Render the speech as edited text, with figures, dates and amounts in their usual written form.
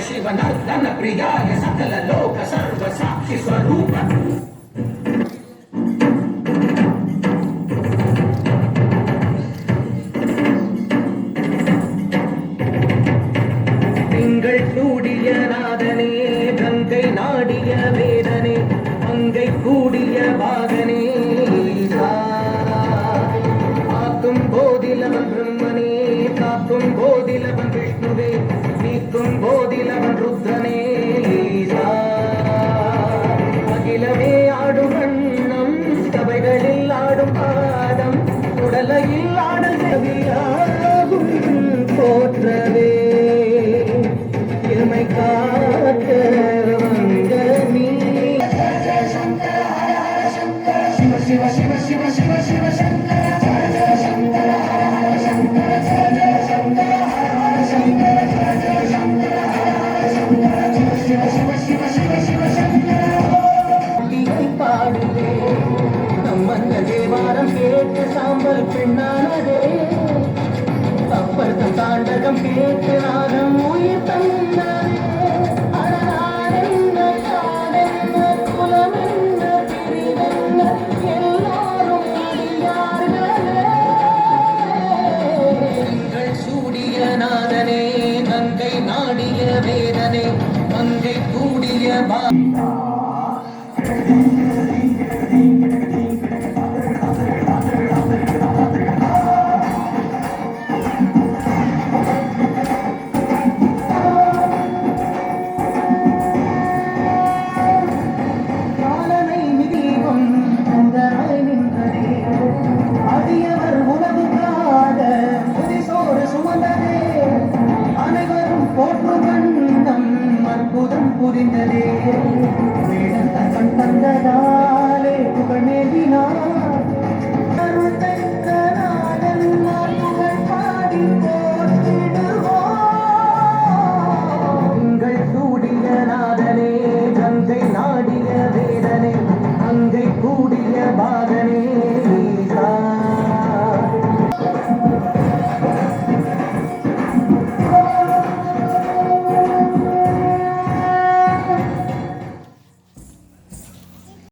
शिवनर्दन प्रियाय सकल लोक सर्व साक्षी स्वरूप திங்கள் கூடிய நாதனே கங்கை நாடிய வேதனே மங்கை கூடிய பாகனே காக்கும் போதிலவன் பிரம்மனே காக்கும் போதிலவன் விஷ்ணுவே நீக்கும் போதிலவன் ருத்ரனே அகிலமே ஆடும் வண்ணம் சபைகளில் ஆடும் பாதம் உடலையில் ஆடல் செவியாகும் போற்றவே எமை காக்க வந்த நீ சிவ சிவ சிவ சிவ சிவ சிவ சங்கர பாடுவே நம்மந்த தேவாரம் கேட்டு சாம்பல் பெண்ணானதே அப்பர்த்தம் தாண்டகம் கேட்டு நாதம் உயிர் தந்ததே அரணாரென்ன காடென்ன குலமென்ன பிரிவென்ன எல்லாரும் அடியார்களே எங்கள் சூடிய நாதனே கங்கை நாடிய வேதனே மங்கை கூடிய அடியவர் உணவுக்காக புதிசோறு சுமந்ததே அனைவரும் போற்று கண்டம் அற்புதம் புரிந்த